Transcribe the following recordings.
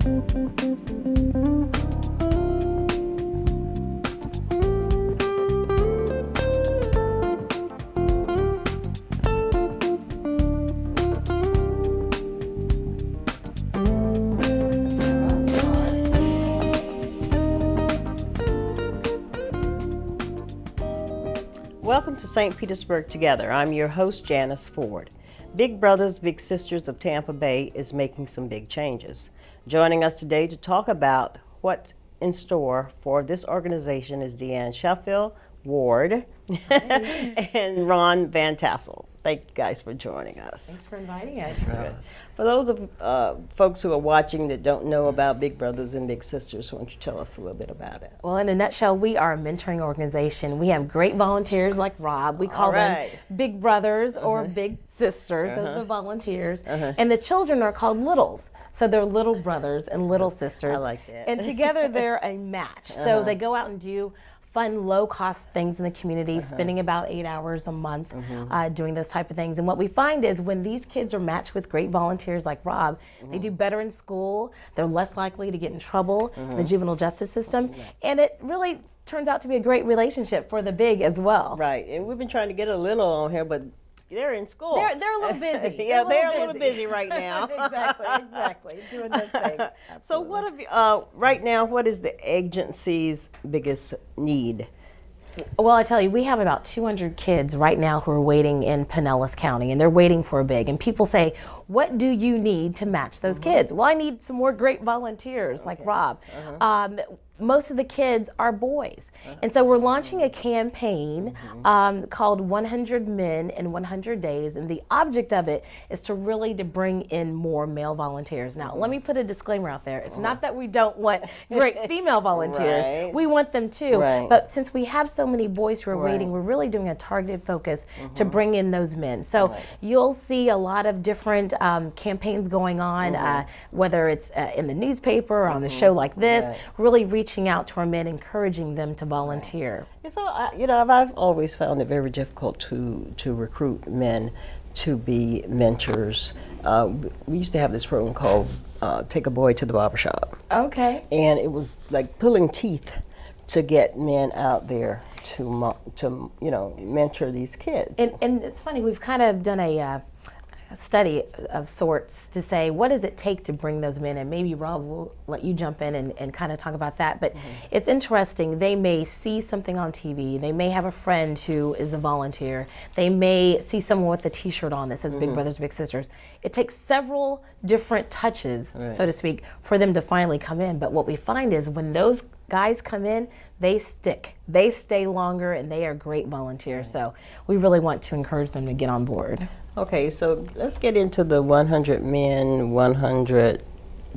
Welcome to St. Petersburg Together. I'm your host, Janis Ford. Big Brothers, Big Sisters of Tampa Bay is making some big changes. Joining us today to talk about what's in store for this organization is Deanne Sheffield, Ward, and Ron Van Tassel. Thank you guys for joining us. Thanks for inviting us. For those of folks who are watching that don't know about Big Brothers and Big Sisters, why don't you tell us a little bit about it? Well, in a nutshell, we are a mentoring organization. We have great volunteers like Rob. We call them Big Brothers or Big Sisters as the volunteers. And the children are called Littles. So they're little brothers and little sisters. I like that. And together they're a match. So they go out and do fun, low-cost things in the community, spending about 8 hours a month doing those type of things. And what we find is when these kids are matched with great volunteers like Rob, they do better in school, they're less likely to get in trouble in the juvenile justice system, and it really turns out to be a great relationship for the big as well. Right, and we've been trying to get a little on here, but they're in school. They're a little busy. Yeah, they're a little busy right now. exactly, doing those things. So what have you, right now, what is the agency's biggest need? Well, I tell you, we have about 200 kids right now who are waiting in Pinellas County, and they're waiting for a big. And people say, what do you need to match those kids? Well, I need some more great volunteers like Rob. Most of the kids are boys. And so we're launching a campaign called 100 Men in 100 Days. And the object of it is to really to bring in more male volunteers. Now, let me put a disclaimer out there. It's not that we don't want great female volunteers. We want them too. But since we have so many boys who are waiting, we're really doing a targeted focus to bring in those men. So you'll see a lot of different campaigns going on, whether it's in the newspaper or on the show like this, really reaching out to our men, encouraging them to volunteer. So, I've always found it very difficult to recruit men to be mentors. We used to have this program called Take a Boy to the Barbershop. Okay. And it was like pulling teeth to get men out there to mentor these kids. And it's funny, we've kind of done a study of sorts to say, what does it take to bring those men in? Maybe Rob will let you jump in and kind of talk about that. But it's interesting. They may see something on TV. They may have a friend who is a volunteer. They may see someone with a t-shirt on that says Big Brothers, Big Sisters. It takes several different touches, so to speak, for them to finally come in. But what we find is when those guys come in, they stick. They stay longer, and they are great volunteers. So we really want to encourage them to get on board. Okay, so let's get into the 100 Men, 100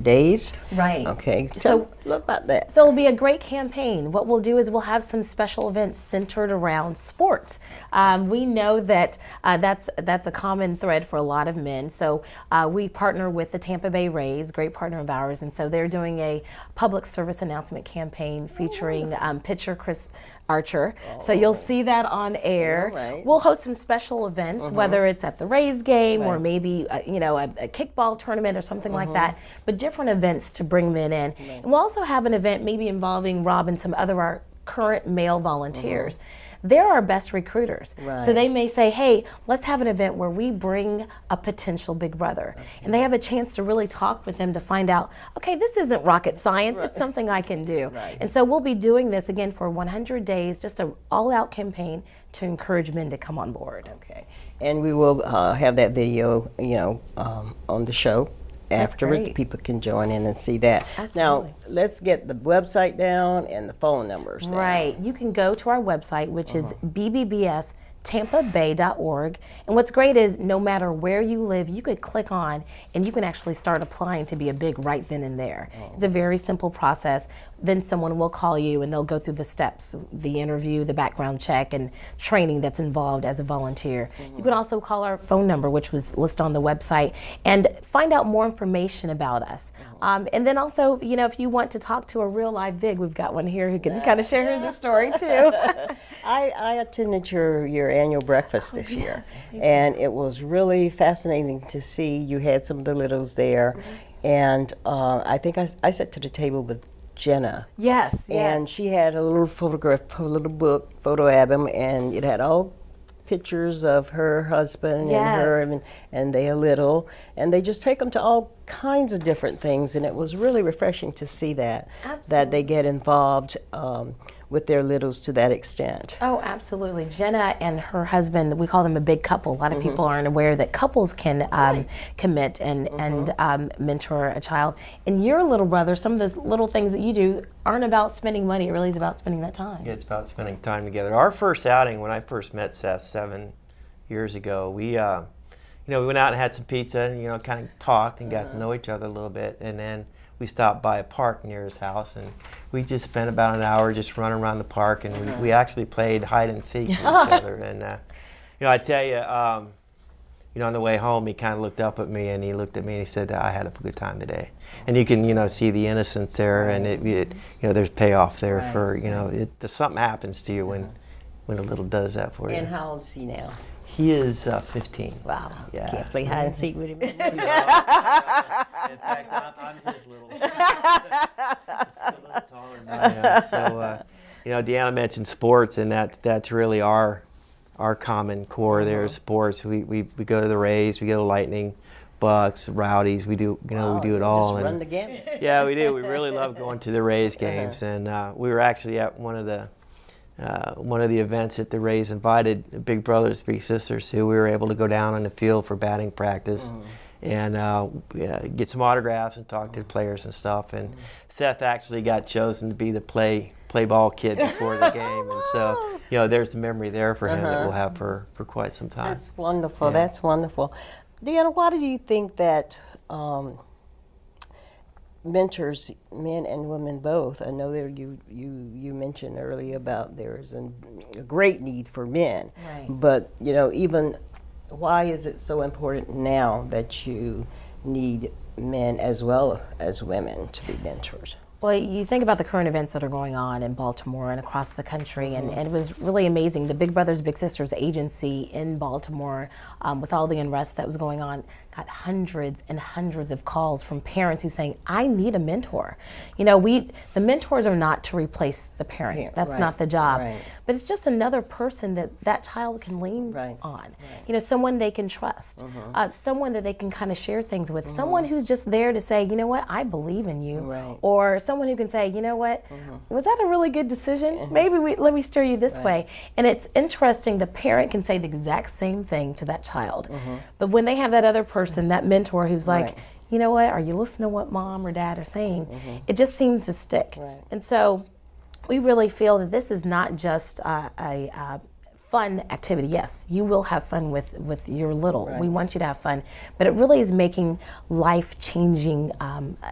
Days. Right. Okay, So look about that. So it'll be a great campaign. What we'll do is we'll have some special events centered around sports. We know that that's a common thread for a lot of men. So we partner with the Tampa Bay Rays, great partner of ours, and so they're doing a public service announcement campaign featuring pitcher Chris Archer. So you'll see that on air. We'll host some special events, whether it's at the Rays game or maybe a kickball tournament or something like that, but different events to bring men in. And we'll also have an event maybe involving Rob and some other of our current male volunteers. They're our best recruiters. So they may say, hey, let's have an event where we bring a potential big brother. And they have a chance to really talk with them to find out, okay, this isn't rocket science, it's something I can do. And so we'll be doing this again for 100 days, just an all-out campaign to encourage men to come on board. Okay, and we will have that video, on the show. Afterwards, people can join in and see that. Absolutely. Now, let's get the website down and the phone numbers down. Right. You can go to our website, which is bbbstampabay.org. And what's great is no matter where you live, you could click on and you can actually start applying to be a big right then and there. It's a very simple process. Then someone will call you and they'll go through the steps, the interview, the background check, and training that's involved as a volunteer. You can also call our phone number, which was listed on the website, and find out more information about us. And then also, if you want to talk to a real live VIG, we've got one here who can kind of share his story too. I attended your annual breakfast this year, and it was really fascinating to see you had some of the littles there. and I think I sat to the table with Jenna. Yes, And she had a little photograph, a little book, photo album, and it had all pictures of her husband and her, and they are little, and they just take them to all kinds of different things, and it was really refreshing to see that they get involved with their littles to that extent. Oh, absolutely. Jenna and her husband, we call them a big couple. A lot of people aren't aware that couples can commit and mentor a child. And your little brother, some of the little things that you do aren't about spending money. It really is about spending that time. Yeah, it's about spending time together. Our first outing, when I first met Seth 7 years ago, we went out and had some pizza and, kind of talked and got to know each other a little bit. And then we stopped by a park near his house, and we just spent about an hour just running around the park, and we actually played hide and seek with each other. And I tell you, on the way home, he kind of looked up at me, and he looked at me and he said, "I had a good time today." And you can see the innocence there, and there's payoff there for something happens to you when a little does that for you. And how old is he now? He is 15. Wow. Yeah. Can't play hide and seek with him. In fact, I'm his little. A little taller than I am. So, Deanna mentioned sports, and that's really our common core there is sports. We go to the Rays, we go to Lightning, Bucks, Rowdies. We do we do it all. Just run the gamut. Yeah, we do. We really love going to the Rays games, and we were actually at one of the events that the Rays invited Big Brothers, Big Sisters to. We were able to go down on the field for batting practice and get some autographs and talk to the players and stuff. And Seth actually got chosen to be the play ball kid before the game. And so, there's a memory there for him that we'll have for quite some time. That's wonderful. Yeah. That's wonderful. Deanna, why do you think that mentors, men and women both, I know that you mentioned earlier about there's a great need for men, but even why is it so important now that you need men as well as women to be mentors? Well, you think about the current events that are going on in Baltimore and across the country, and it was really amazing. The Big Brothers Big Sisters agency in Baltimore, with all the unrest that was going on, got hundreds and hundreds of calls from parents who saying, "I need a mentor." The mentors are not to replace the parent. That's not the job. But it's just another person that child can lean on. Someone they can trust, someone that they can kind of share things with, someone who's just there to say, "You know what, I believe in you," or someone who can say, "You know what, was that a really good decision? Maybe let me steer you this way." And it's interesting, the parent can say the exact same thing to that child, but when they have that other person, that mentor who's like, "You know what, are you listening to what mom or dad are saying?" It just seems to stick. And so we really feel that this is not just a fun activity. Yes, you will have fun with your little. We want you to have fun, but it really is making life-changing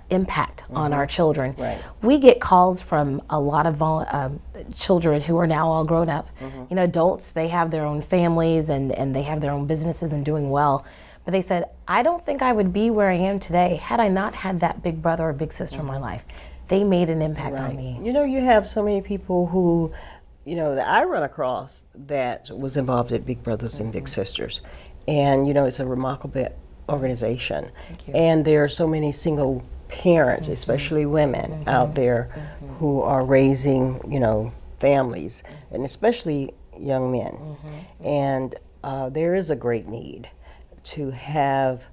impact on our children. We get calls from a lot of children who are now all grown up. Adults, they have their own families and they have their own businesses and doing well. But they said, "I don't think I would be where I am today had I not had that big brother or big sister in my life. They made an impact on me." You have so many people who, that I run across that was involved at Big Brothers and Big Sisters. And, it's a remarkable organization. Thank you. And there are so many single parents, especially women out there who are raising, families, and especially young men. And there is a great need to have,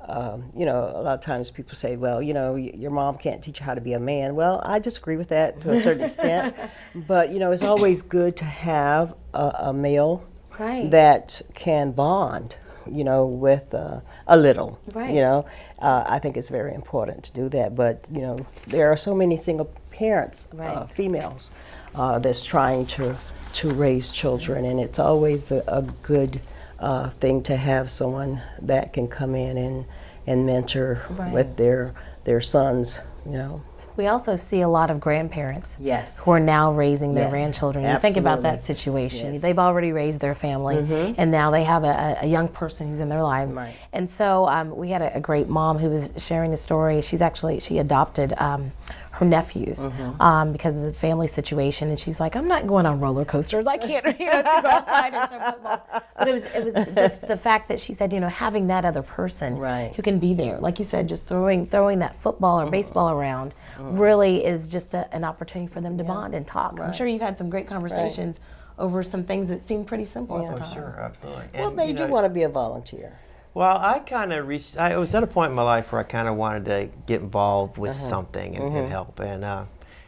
a lot of times people say, "Well, your mom can't teach you how to be a man." Well, I disagree with that to a certain extent, but it's always good to have a male that can bond, with a little. I think it's very important to do that, but there are so many single parents, females, that's trying to raise children, and it's always a good thing to have someone that can come in and mentor with their sons, We also see a lot of grandparents Yes. who are now raising their Yes, grandchildren. You think about that absolutely. situation. Yes. They've already raised their family, and now they have a young person who's in their lives. And so we had a great mom who was sharing a story. She adopted her nephews because of the family situation, and she's like, I'm not going on roller coasters. I can't go outside and throw footballs. But it was just the fact that she said, having that other person who can be there, like you said, just throwing that football or baseball around really is just an opportunity for them to bond and talk. I'm sure you've had some great conversations over some things that seemed pretty simple at the time. Sure, absolutely. What made you want to be a volunteer? Well, I was at a point in my life where I kind of wanted to get involved with something and help. And I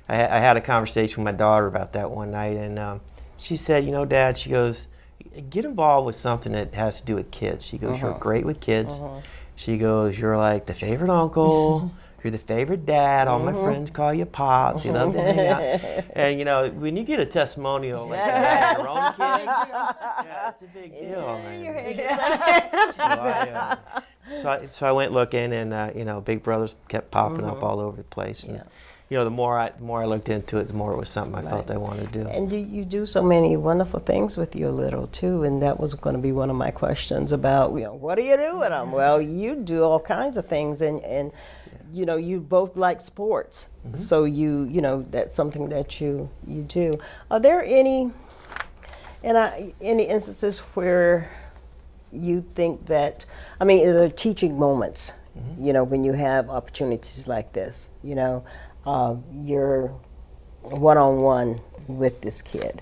had a conversation with my daughter about that one night, and she said, Dad, she goes, get involved with something that has to do with kids. She goes, you're great with kids. She goes, you're like the favorite uncle. You're the favorite dad. All my friends call you Pops. You love to hang out. And, when you get a testimonial like that, your own kid, it's a big deal, man. So I went looking, and, Big Brothers kept popping up all over the place. And, the more I looked into it, the more it was something I felt I wanted to do. And you do so many wonderful things with your little too, and that was going to be one of my questions about, what do you do with them? Well, you do all kinds of things, and you both like sports, so that's something that you do. Are there any instances where you think that, are there teaching moments, when you have opportunities like this, you're one-on-one with this kid?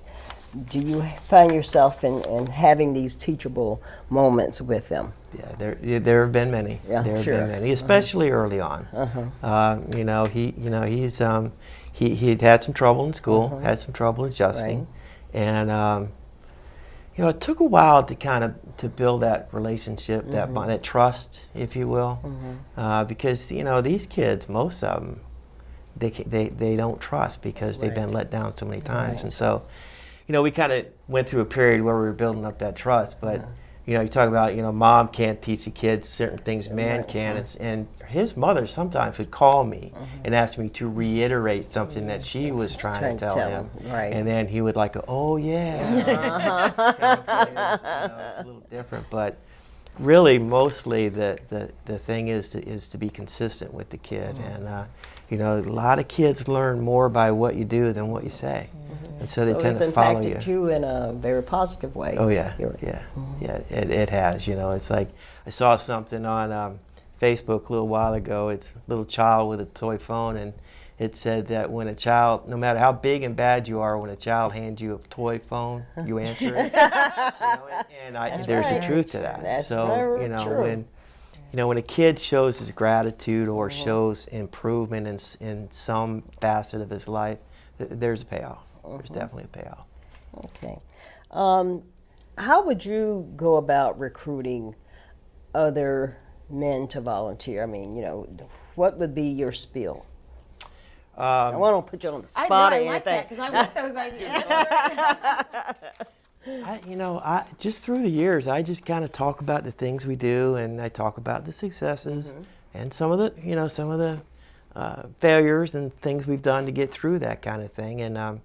Do you find yourself in having these teachable moments with them? Yeah, there have been many. Yeah, there have sure. been many, especially early on. He'd had some trouble in school, had some trouble adjusting, and it took a while to build that relationship, that bond, that trust, if you will, because these kids, most of them, they don't trust because they've been let down so many times, and so. We kind of went through a period where we were building up that trust, but you talk about mom can't teach the kids certain things man can, and his mother sometimes would call me and ask me to reiterate something that she was trying to tell him, and then he would oh yeah, it's a little different, but really mostly the thing is to be consistent with the kid, and a lot of kids learn more by what you do than what you say. And so they tend to follow you. So it's impacted you in a very positive way. Oh yeah, it has. It's like I saw something on Facebook a little while ago. It's a little child with a toy phone, and it said that when a child, no matter how big and bad you are, when a child hands you a toy phone, you answer it. And there's a truth to that. That's so true. when a kid shows his gratitude or shows improvement in some facet of his life, there's a payoff. There's definitely a payoff. Okay. How would you go about recruiting other men to volunteer? What would be your spiel? I want to put you on the spot or anything. I like that because I want those ideas. I just through the years, I just kind of talk about the things we do, and I talk about the successes and some of the failures and things we've done to get through that kind of thing. And I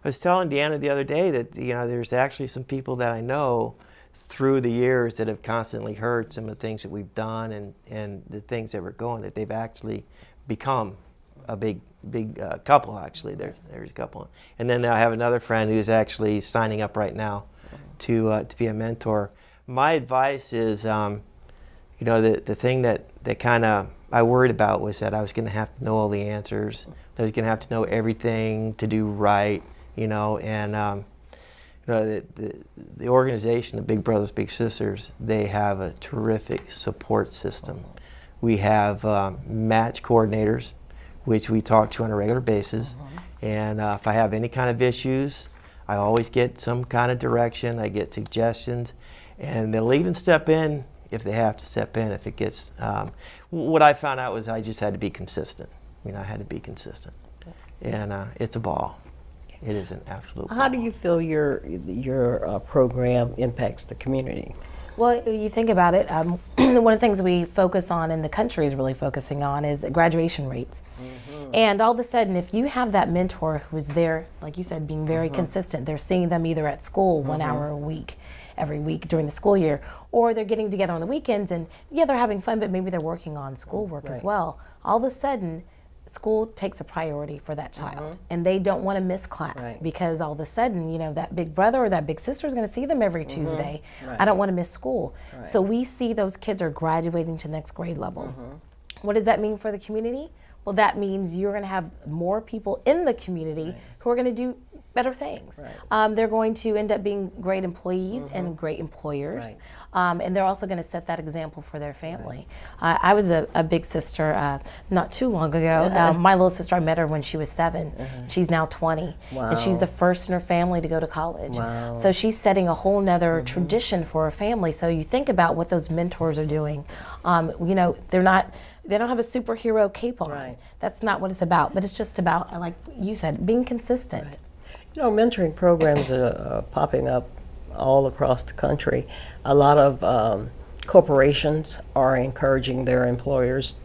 was telling Deanna the other day that there's actually some people that I know through the years that have constantly heard some of the things that we've done and the things that we're going, that they've actually become a big couple. Actually, there's a couple, and then I have another friend who's actually signing up right now to be a mentor. My advice is, the thing that kind of I worried about was that I was going to have to know all the answers. I was going to have to know everything to do right, and the organization, the Big Brothers Big Sisters, they have a terrific support system. We have match coordinators, which we talk to on a regular basis, and if I have any kind of issues, I always get some kind of direction. I get suggestions, and they'll even step in if they have to step in if it gets. What I found out was I just had to be consistent. I had to be consistent, and it's a ball. It is an absolute ball. How do you feel your program impacts the community? Well, you think about it, one of the things we focus on, and the country is really focusing on, is graduation rates. And all of a sudden, if you have that mentor who is there, like you said, being very consistent, they're seeing them either at school 1 hour a week, every week during the school year, or they're getting together on the weekends, and they're having fun, but maybe they're working on schoolwork as well. All of a sudden, school takes a priority for that child, and they don't want to miss class Right. because all of a sudden, that big brother or that big sister is going to see them every Tuesday. Right. I don't want to miss school. Right. So we see those kids are graduating to next grade level. What does that mean for the community? Well, that means you're going to have more people in the community who are going to do better things. They're going to end up being great employees and great employers. And they're also going to set that example for their family. I was a big sister not too long ago. My little sister, I met her when she was 7. She's now 20. Wow. And she's the first in her family to go to college. Wow. So she's setting a whole nother tradition for her family. So you think about what those mentors are doing. They don't have a superhero cape on. Right. That's not what it's about. But it's just about, like you said, being consistent. Mentoring programs are popping up all across the country. A lot of corporations are encouraging their employees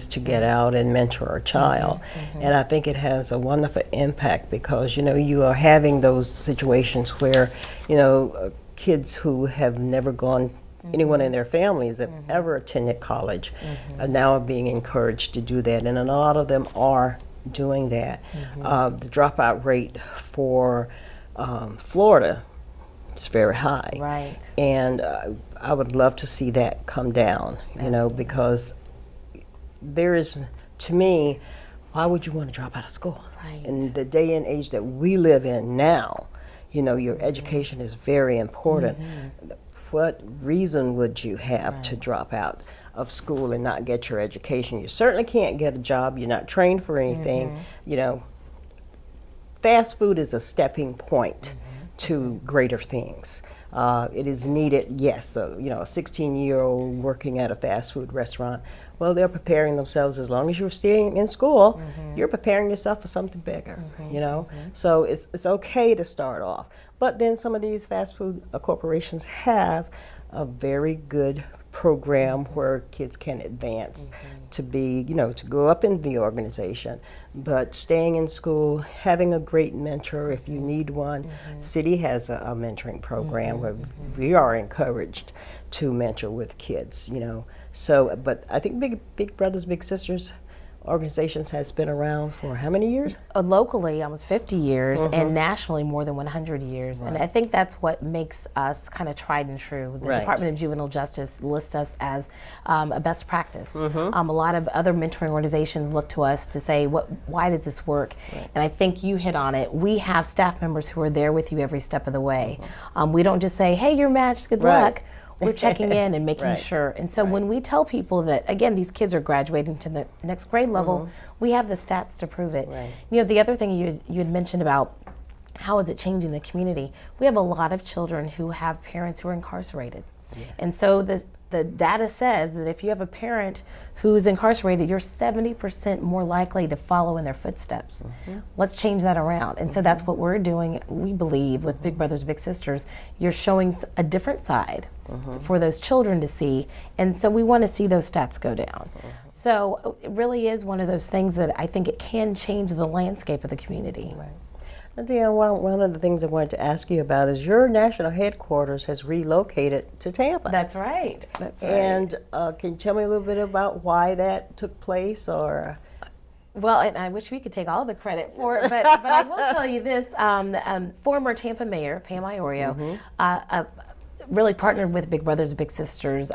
to get out and mentor a child. And I think it has a wonderful impact because, you are having those situations where, kids who have never gone, anyone in their families have ever attended college are now being encouraged to do that. And a lot of them are doing that. The dropout rate for Florida is very high. Right. And I would love to see that come down, because there is, to me, why would you want to drop out of school? Right. In the day and age that we live in now, your education is very important. What reason would you have to drop out of school and not get your education? You certainly can't get a job. You're not trained for anything. Fast food is a stepping point to greater things. It is needed, yes. A 16-year-old working at a fast food restaurant, well, they're preparing themselves. As long as you're staying in school, you're preparing yourself for something bigger, So it's okay to start off. But then some of these fast food corporations have a very good program where kids can advance to be, to go up in the organization. But staying in school, having a great mentor if you need one. City has a mentoring program where we are encouraged to mentor with kids, So, but I think Big Brothers, Big Sisters organizations has been around for how many years? Locally, almost 50 years, and nationally, more than 100 years. And I think that's what makes us kind of tried and true. The Department of Juvenile Justice lists us as a best practice. A lot of other mentoring organizations look to us to say, why does this work? And I think you hit on it. We have staff members who are there with you every step of the way. We don't just say, hey, you're matched, good luck. We're checking in and making sure. And so when we tell people that, again, these kids are graduating to the next grade level, we have the stats to prove it. The other thing you had mentioned about how is it changing the community, we have a lot of children who have parents who are incarcerated. And so the data says that if you have a parent who's incarcerated, you're 70% more likely to follow in their footsteps. Let's change that around. And so that's what we're doing, we believe, with Big Brothers, Big Sisters. You're showing a different side for those children to see. And so we want to see those stats go down. So it really is one of those things that I think it can change the landscape of the community. Deanne, one of the things I wanted to ask you about is your national headquarters has relocated to Tampa. That's right. That's right. And can you tell me a little bit about why that took place, or? Well, and I wish we could take all the credit for it, but I will tell you this: former Tampa Mayor Pam Iorio really partnered with Big Brothers Big Sisters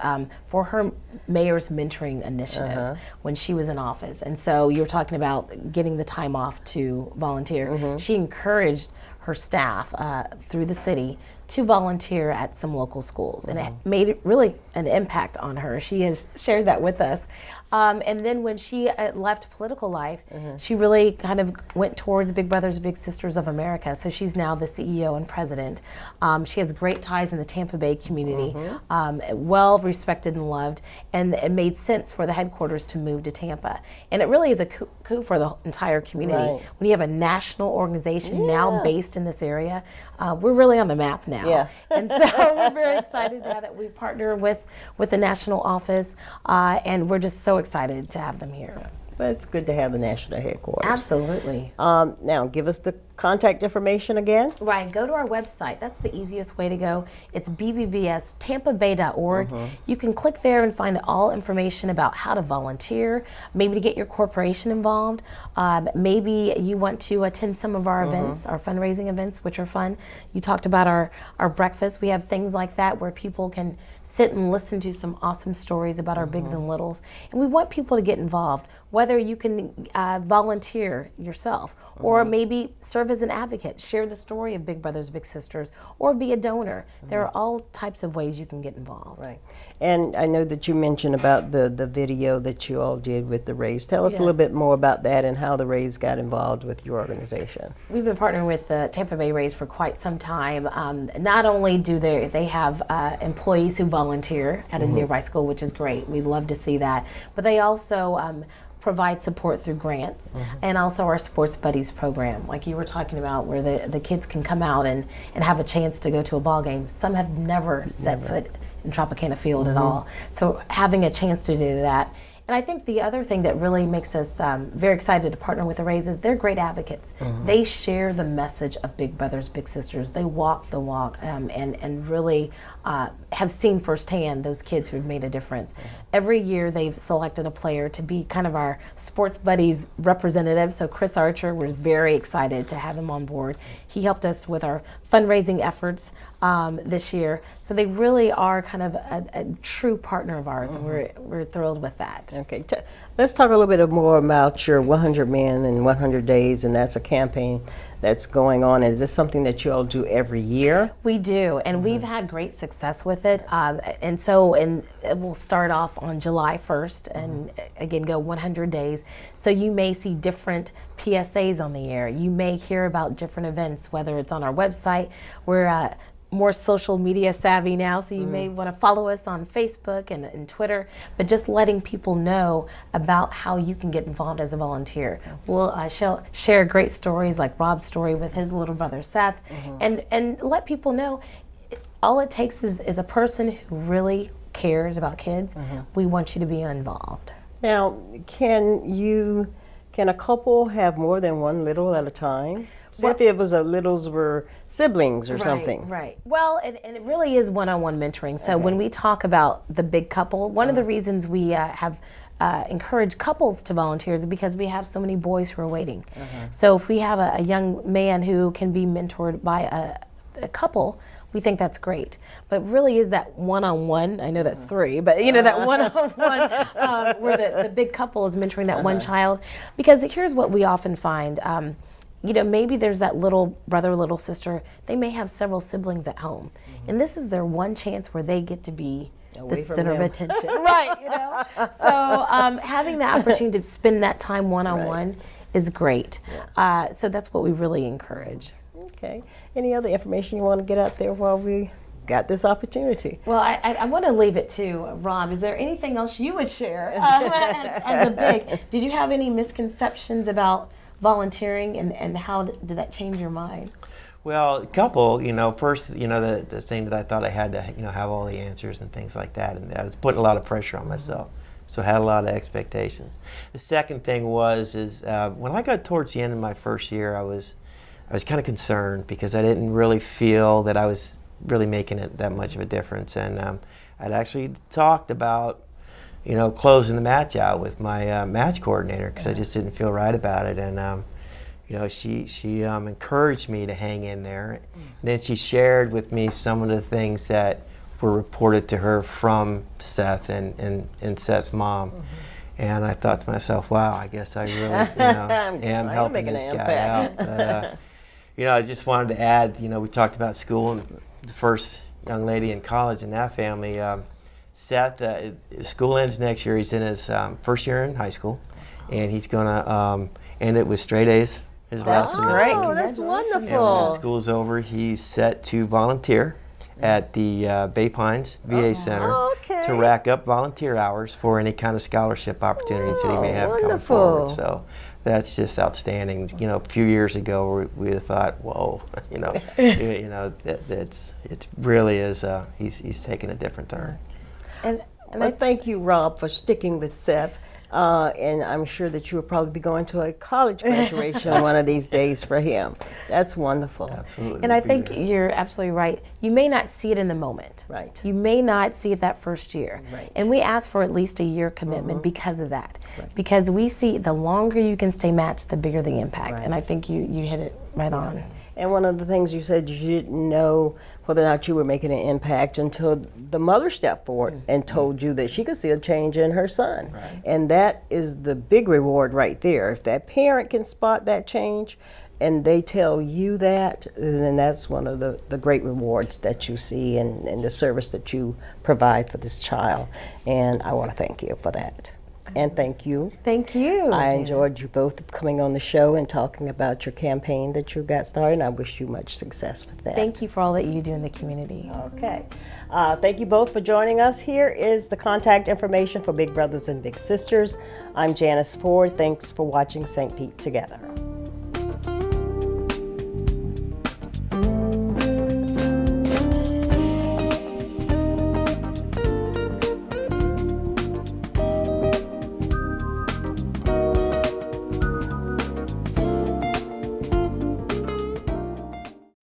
for her mayor's mentoring initiative when she was in office. And so you're talking about getting the time off to volunteer. She encouraged her staff through the city to volunteer at some local schools, and it made really an impact on her. She has shared that with us. And then when she left political life, she really kind of went towards Big Brothers Big Sisters of America. So she's now the CEO and president. She has great ties in the Tampa Bay community, well respected and loved, and it made sense for the headquarters to move to Tampa. And it really is a coup for the entire community. When you have a national organization now based in this area, we're really on the map now. And so we're very excited to have that. We partner with the national office, and we're just so excited to have them here. But it's good to have the national headquarters. Absolutely. Now, give us the contact information again? Right, go to our website. That's the easiest way to go. It's bbbstampabay.org. You can click there and find all information about how to volunteer, maybe to get your corporation involved. Maybe you want to attend some of our events, our fundraising events, which are fun. You talked about our breakfast. We have things like that where people can sit and listen to some awesome stories about our bigs and littles. And we want people to get involved, whether you can volunteer yourself or maybe serve as an advocate, share the story of Big Brothers Big Sisters, or be a donor. There are all types of ways you can get involved. Right. And I know that you mentioned about the video that you all did with the Rays. Tell us a little bit more about that and how the Rays got involved with your organization. We've been partnering with the Tampa Bay Rays for quite some time. Not only do they have employees who volunteer at a nearby school, which is great. We'd love to see that. But they also provide support through grants and also our Sports Buddies program, like you were talking about, where the kids can come out and have a chance to go to a ball game. Some have never set foot in Tropicana Field at all. So having a chance to do that. And I think the other thing that really makes us very excited to partner with the Rays is they're great advocates. They share the message of Big Brothers Big Sisters. They walk the walk and really have seen firsthand those kids who've made a difference. Every year they've selected a player to be kind of our Sports Buddies representative. So Chris Archer, we're very excited to have him on board. He helped us with our fundraising efforts this year. So they really are kind of a true partner of ours, and we're thrilled with that. Okay, let's talk a little bit more about your 100 Men in 100 Days, and that's a campaign that's going on. Is this something that you all do every year? We do, and we've had great success with it. And it will start off on July 1st and again go 100 days. So you may see different PSAs on the air. You may hear about different events, whether it's on our website. We're more social media savvy now, so you may want to follow us on Facebook and Twitter, but just letting people know about how you can get involved as a volunteer. We'll share great stories like Rob's story with his little brother Seth, and let people know all it takes is a person who really cares about kids. We want you to be involved. Now, can a couple have more than one little at a time? Say if it was littles were siblings or something. Right. Well, and it really is one-on-one mentoring. So when we talk about the big couple, one of the reasons we have encouraged couples to volunteer is because we have so many boys who are waiting. So if we have a young man who can be mentored by a couple, we think that's great. But really is that one-on-one, I know that's three, but that one-on-one where the big couple is mentoring that one child. Because here's what we often find. Maybe there's that little brother, little sister, they may have several siblings at home. And this is their one chance where they get to be the center of attention. Right, So having the opportunity to spend that time one-on-one is great. So that's what we really encourage. Okay. Any other information you want to get out there while we got this opportunity? Well, I want to leave it to Rob. Is there anything else you would share as a big? Did you have any misconceptions about volunteering, and how did that change your mind? Well, a couple, first, the thing that I thought I had to, have all the answers and things like that, and I was putting a lot of pressure on myself, so I had a lot of expectations. The second thing was when I got towards the end of my first year, I was kind of concerned because I didn't really feel that I was really making it that much of a difference, and I'd actually talked about closing the match out with my match coordinator because I just didn't feel right about it. And, she encouraged me to hang in there. And then she shared with me some of the things that were reported to her from Seth and Seth's mom. And I thought to myself, wow, I guess I really am helping this guy out. But, I just wanted to add, we talked about school and the first young lady in college in that family. Seth, school ends next year. He's in his first year in high school, and he's going to end it with straight A's his last semester. Great. Oh, that's wonderful. And when school's over, he's set to volunteer at the Bay Pines VA Center to rack up volunteer hours for any kind of scholarship opportunities that he may have coming forward. So that's just outstanding. A few years ago, we'd have thought, whoa, it really is. He's taking a different turn. And I thank you, Rob, for sticking with Seth And I'm sure that you will probably be going to a college graduation one of these days for him. That's wonderful. Absolutely. And I think you're absolutely right. You may not see it in the moment. Right. You may not see it that first year. Right. And we ask for at least a year commitment because of that. Right. Because we see the longer you can stay matched, the bigger the impact. Right. And I think you hit it right on. And one of the things you said, you didn't know whether or not you were making an impact until the mother stepped forward and told you that she could see a change in her son. Right. And that is the big reward right there. If that parent can spot that change and they tell you that, then that's one of the great rewards that you see and the service that you provide for this child. And I want to thank you for that. And thank you. Thank you. I enjoyed you both coming on the show and talking about your campaign that you got started, and I wish you much success with that. Thank you for all that you do in the community. Okay. Thank you both for joining us. Here is the contact information for Big Brothers and Big Sisters. I'm Janis Ford. Thanks for watching St. Pete Together.